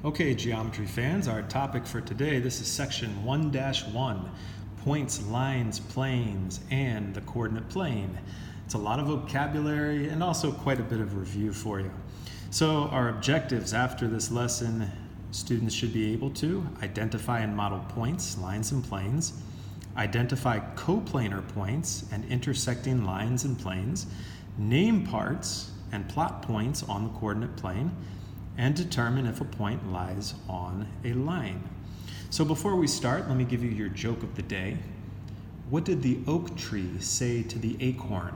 Okay, geometry fans, our topic for today, this is section 1-1, points, lines, planes, and the coordinate plane. It's a lot of vocabulary and also quite a bit of review for you. So our objectives after this lesson, students should be able to identify and model points, lines, and planes, identify coplanar points and intersecting lines and planes, name parts and plot points on the coordinate plane, and determine if a point lies on a line. So before we start, let me give you your joke of the day. What did the oak tree say to the acorn?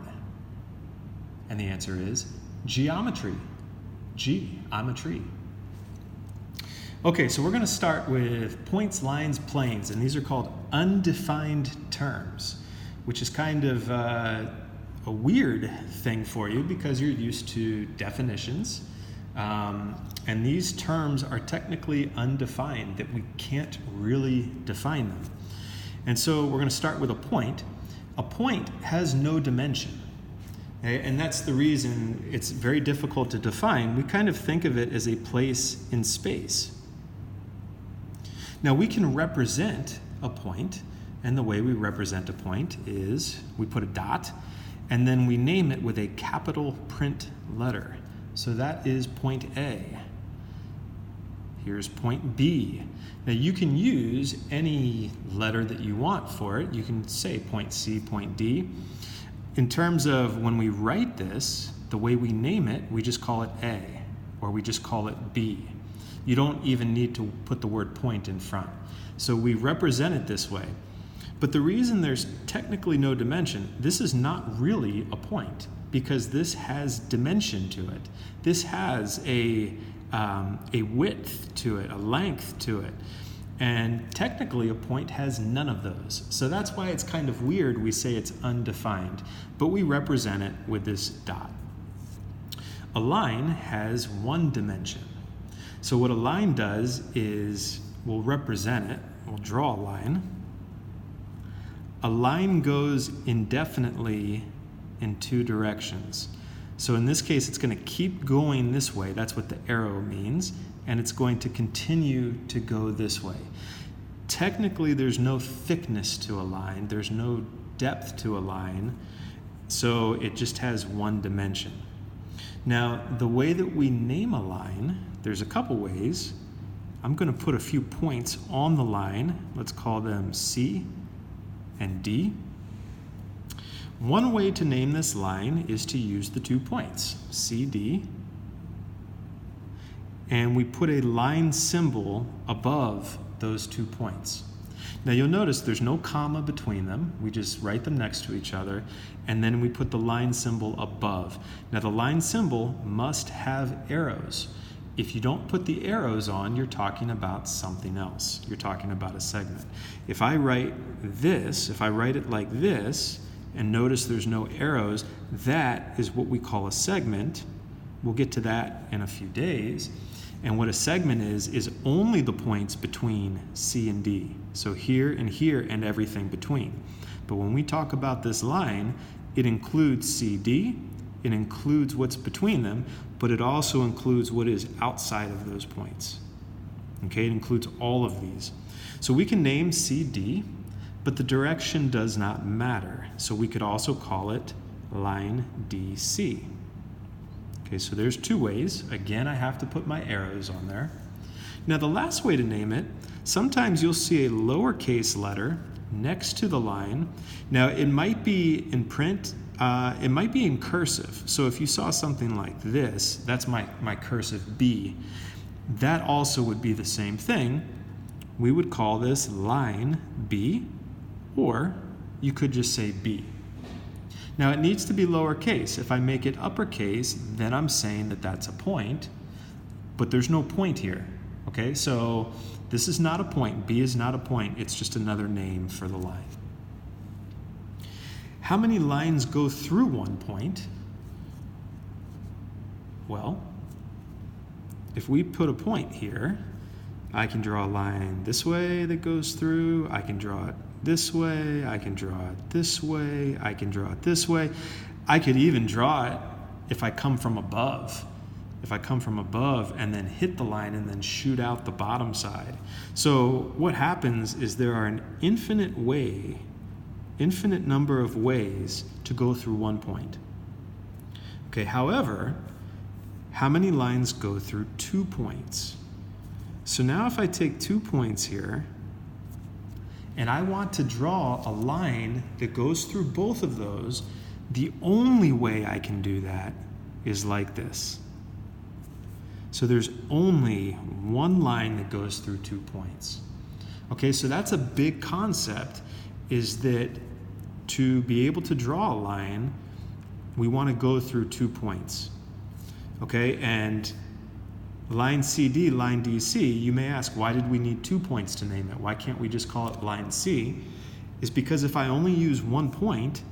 And the answer is geometry. Gee, I'm a tree. Okay, so we're going to start with points, lines, planes, and these are called undefined terms, which is kind of a weird thing for you because you're used to definitions. And these terms are technically undefined, that we can't really define them. And so we're going to start with a point. A point has no dimension. Okay? And that's the reason it's very difficult to define. We kind of think of it as a place in space. Now we can represent a point, and the way we represent a point is we put a dot, and then we name it with a capital print letter. So that is point A. Here's point B. Now you can use any letter that you want for it. You can say point C, point D. In terms of when we write this, the way we name it, we just call it A, or we just call it B. You don't even need to put the word point in front. So we represent it this way. But the reason there's technically no dimension, this is not really a point, because this has dimension to it. This has a width to it, a length to it. And technically a point has none of those. So that's why it's kind of weird we say it's undefined, but we represent it with this dot. A line has one dimension. So what a line does is we'll represent it, we'll draw a line. A line goes indefinitely in two directions. So in this case, it's going to keep going this way. That's what the arrow means. And it's going to continue to go this way. Technically, there's no thickness to a line. There's no depth to a line. So it just has one dimension. Now, the way that we name a line, there's a couple ways. I'm going to put a few points on the line. Let's call them C and D. One way to name this line is to use the 2 points, CD, and we put a line symbol above those 2 points. Now you'll notice there's no comma between them. We just write them next to each other, and then we put the line symbol above. Now the line symbol must have arrows. If you don't put the arrows on, you're talking about something else. You're talking about a segment. If I write this, if I write it like this, and notice there's no arrows, that is what we call a segment. We'll get to that in a few days. And what a segment is only the points between C and D. So here and everything between. But when we talk about this line, it includes CD, it includes what's between them, but it also includes what is outside of those points. Okay, it includes all of these. So we can name CD, but the direction does not matter. So we could also call it line DC. Okay, so there's 2 ways. Again, I have to put my arrows on there. Now the last way to name it, sometimes you'll see a lowercase letter next to the line. Now it might be in print, it might be in cursive. So if you saw something like this, that's my cursive B. That also would be the same thing. We would call this line B, or you could just say B. Now it needs to be lowercase. If I make it uppercase, then I'm saying that that's a point, but there's no point here. Okay, so this is not a point. B is not a point. It's just another name for the line. How many lines go through one point? Well, if we put a point here, I can draw a line this way that goes through. I can draw it this way. I can draw it this way. I can draw it this way. I could even draw it if I come from above. if I come from above and then hit the line and then shoot out the bottom side. So what happens is there are an infinite number of ways to go through one point. Okay, however, how many lines go through 2 points? So now if I take 2 points here, and I want to draw a line that goes through both of those, the only way I can do that is like this. So there's only one line that goes through 2 points. Okay, so that's a big concept, is that to be able to draw a line, we want to go through 2 points. Okay, and line CD, line DC, you may ask, why did we need 2 points to name it? Why can't we just call it line C? Is because if I only use 1 point,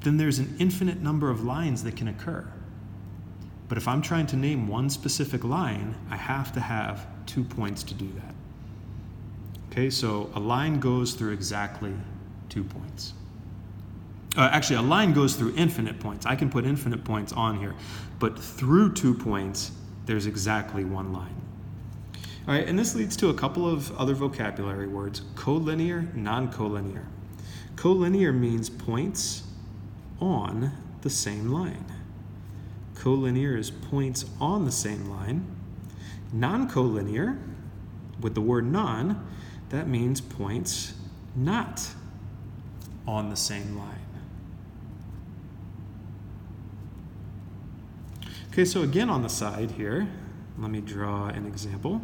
then there's an infinite number of lines that can occur. But if I'm trying to name one specific line, I have to have 2 points to do that. Okay, so a line goes through exactly 2 points. Actually, a line goes through infinite points. I can put infinite points on here, but through 2 points, there's exactly one line. All right, and this leads to a couple of other vocabulary words: collinear, non-collinear. Collinear means points on the same line. Collinear is points on the same line. Non-collinear, with the word non, that means points not on the same line. Okay, so again on the side here, let me draw an example.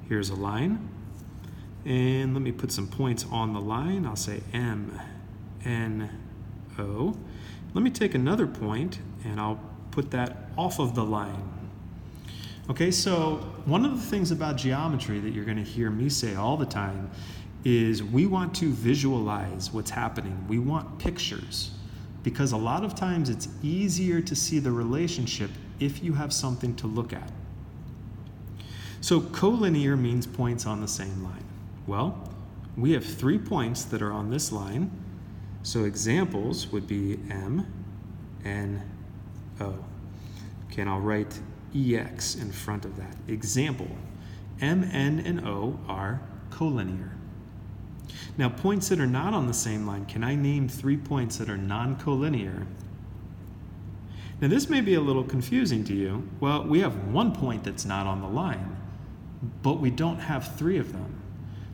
Here's a line, and let me put some points on the line. I'll say M, N, O. Let me take another point, and I'll put that off of the line. Okay, so one of the things about geometry that you're going to hear me say all the time is we want to visualize what's happening. We want pictures, because a lot of times it's easier to see the relationship if you have something to look at. So collinear means points on the same line. Well, we have 3 points that are on this line, so examples would be M, N, O. Okay, and I'll write EX in front of that. Example, M, N, and O are collinear. Now, points that are not on the same line, can I name 3 points that are non-collinear? Now, this may be a little confusing to you. Well, we have 1 point that's not on the line, but we don't have 3 of them.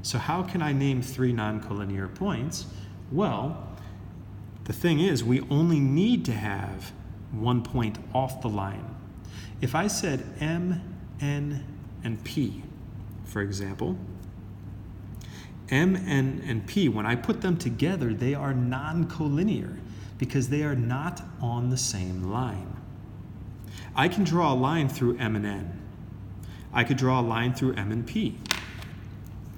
So how can I name 3 non-collinear points? Well, the thing is, we only need to have 1 point off the line. If I said M, N, and P, for example, M, N, and P, when I put them together, they are non-collinear because they are not on the same line. I can draw a line through M and N. I could draw a line through M and P.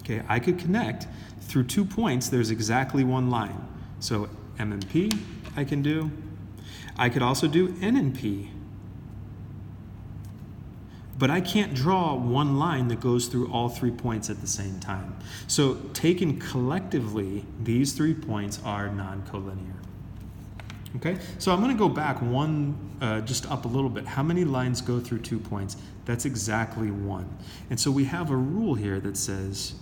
Okay, I could connect through 2 points, there's exactly one line. So M and P I can do. I could also do N and P. But I can't draw one line that goes through all 3 points at the same time. So taken collectively, these 3 points are non-collinear. Okay, so I'm going to go back just up a little bit. How many lines go through 2 points? That's exactly 1. And so we have a rule here that says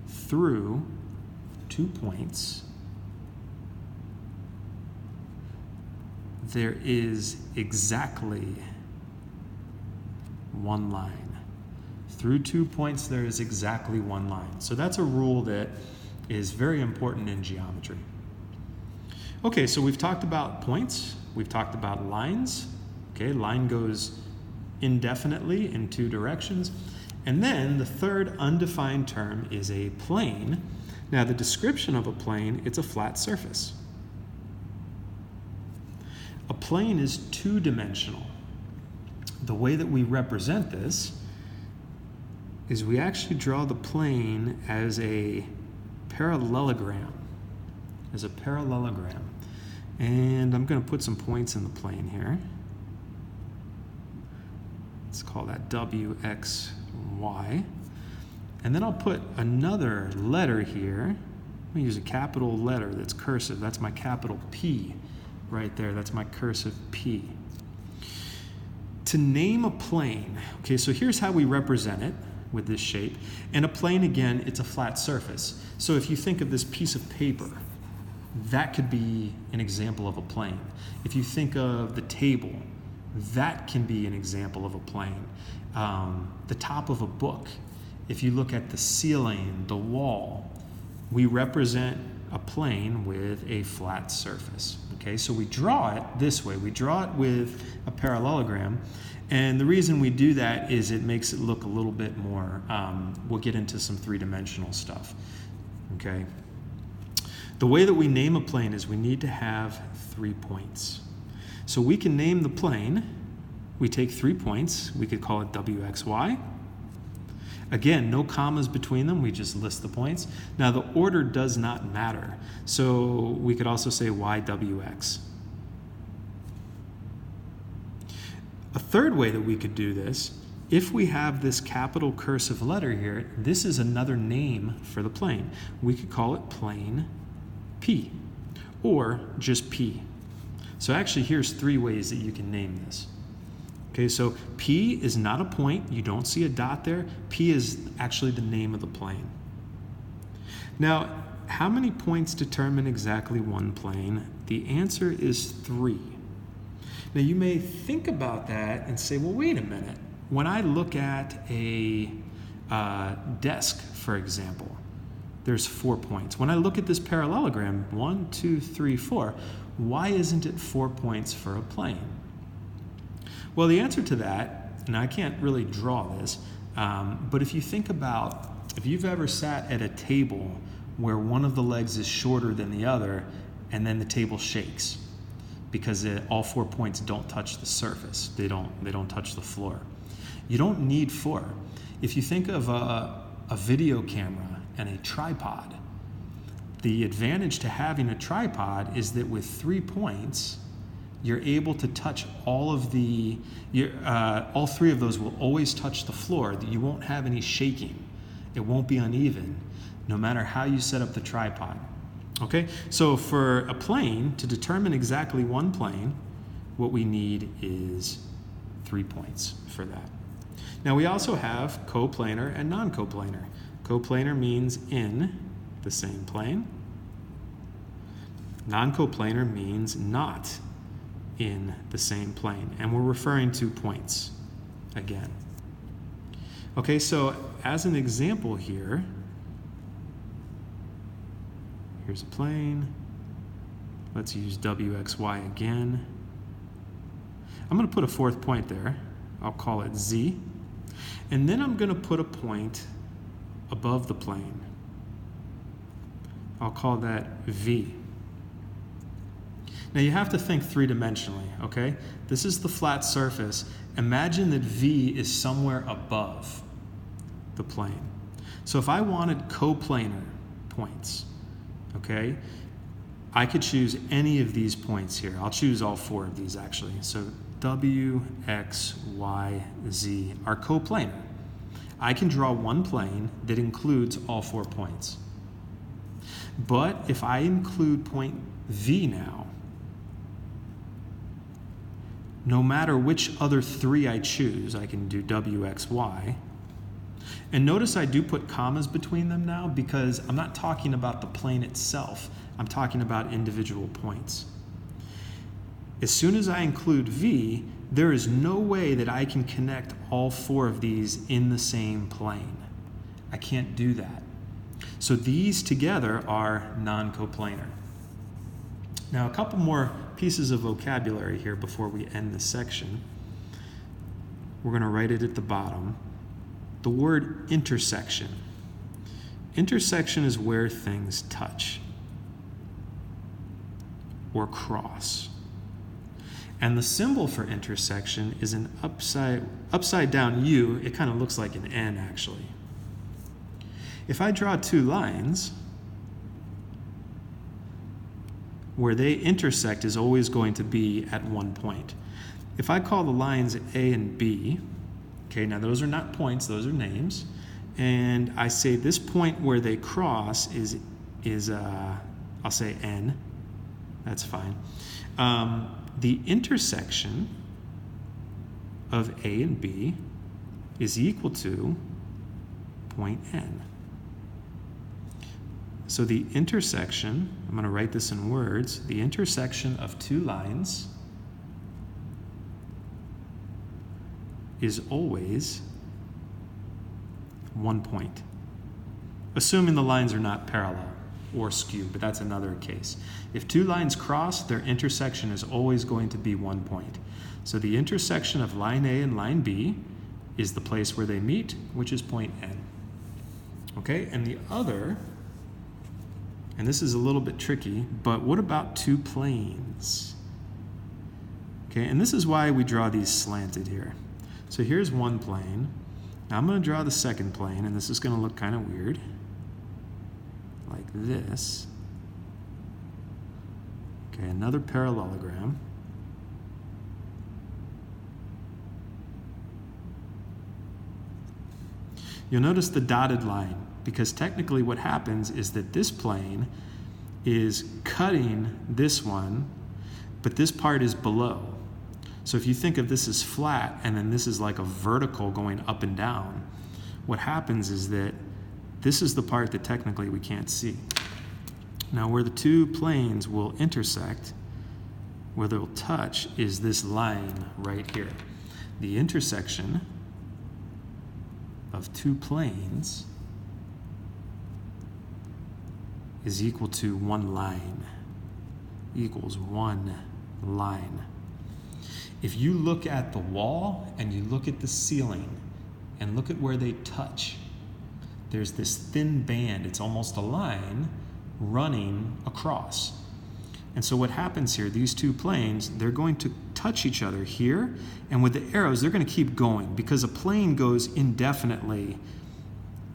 through 2 points, there is exactly 1 line. Through 2 points, there is exactly 1 line. So that's a rule that is very important in geometry. Okay, so we've talked about points. We've talked about lines. Okay, line goes indefinitely in 2 directions. And then the third undefined term is a plane. Now, the description of a plane, it's a flat surface. A plane is 2-dimensional. The way that we represent this is we actually draw the plane as a parallelogram. And I'm going to put some points in the plane here. Let's call that W, X, Y. And then I'll put another letter here. I'm going to use a capital letter that's cursive. That's my capital P right there. That's my cursive P. To name a plane, okay, so here's how we represent it with this shape. And a plane, again, it's a flat surface. So if you think of this piece of paper, that could be an example of a plane. If you think of the table, that can be an example of a plane. The top of a book, if you look at the ceiling, the wall, we represent a plane with a flat surface. Okay, so we draw it this way. We draw it with a parallelogram, and the reason we do that is it makes it look a little bit more, we'll get into some three-dimensional stuff. Okay, the way that we name a plane is we need to have 3 points. So we can name the plane, we take 3 points, we could call it WXY. Again, no commas between them, we just list the points. Now the order does not matter, so we could also say YWX. A third way that we could do this, if we have this capital cursive letter here, this is another name for the plane. We could call it plane P, or just P. So actually here's 3 ways that you can name this. Okay, so P is not a point. You don't see a dot there. P is actually the name of the plane. Now, how many points determine exactly one plane? The answer is 3. Now, you may think about that and say, well, wait a minute. When I look at a desk, for example, there's 4 points. When I look at this parallelogram, 1, 2, 3, 4, why isn't it 4 points for a plane? Well, the answer to that, and I can't really draw this, but if you think about, if you've ever sat at a table where one of the legs is shorter than the other, and then the table shakes because all 4 points don't touch the surface, they don't touch the floor. You don't need 4. If you think of a video camera and a tripod, the advantage to having a tripod is that with 3 points, you're able to touch all 3 of those will always touch the floor. You won't have any shaking. It won't be uneven, no matter how you set up the tripod. Okay, so for a plane, to determine exactly one plane, what we need is 3 points for that. Now we also have coplanar and non-coplanar. Coplanar means in the same plane. Non-coplanar means not in the same plane, and we're referring to points again. Okay, so as an example here, here's a plane. Let's use WXY again. I'm going to put a 4th point there. I'll call it Z. And then I'm going to put a point above the plane. I'll call that V. Now you have to think 3-dimensionally, okay? This is the flat surface. Imagine that V is somewhere above the plane. So if I wanted coplanar points, okay, I could choose any of these points here. I'll choose all 4 of these actually. So W, X, Y, Z are coplanar. I can draw one plane that includes all 4 points. But if I include point V now, no matter which other 3 I choose, I can do W, X, Y. And notice I do put commas between them now because I'm not talking about the plane itself. I'm talking about individual points. As soon as I include V, there is no way that I can connect all 4 of these in the same plane. I can't do that. So these together are non-coplanar. Now, a couple more pieces of vocabulary here before we end this section. We're going to write it at the bottom. The word intersection. Intersection is where things touch or cross. And the symbol for intersection is an upside down U. It kind of looks like an N actually. If I draw 2 lines, where they intersect is always going to be at one point. If I call the lines A and B, okay, now those are not points, those are names, and I say this point where they cross is I'll say N, that's fine. The intersection of A and B is equal to point N. So the intersection, I'm going to write this in words, the intersection of two lines is always 1 point, assuming the lines are not parallel or skewed, but that's another case. If two lines cross, their intersection is always going to be 1 point. So the intersection of line A and line B is the place where they meet, which is point N. Okay, and the other, and this is a little bit tricky, but what about two planes? Okay, and this is why we draw these slanted here. So here's one plane. Now I'm going to draw the second plane, and this is going to look kind of weird, like this. Okay, another parallelogram. You'll notice the dotted line, because technically what happens is that this plane is cutting this one, but this part is below. So if you think of this as flat and then this is like a vertical going up and down, what happens is that this is the part that technically we can't see. Now where the two planes will intersect, where they'll touch, is this line right here. The intersection of two planes is equal to one line, equals one line. If you look at the wall and you look at the ceiling and look at where they touch, there's this thin band, it's almost a line running across. And so what happens here, these two planes, they're going to touch each other here, and with the arrows, they're going to keep going, because a plane goes indefinitely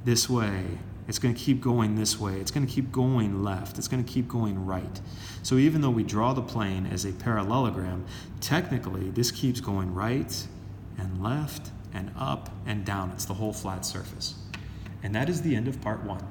this way. It's going to keep going this way. It's going to keep going left. It's going to keep going right. So even though we draw the plane as a parallelogram, technically this keeps going right and left and up and down. It's the whole flat surface. And that is the end of part 1.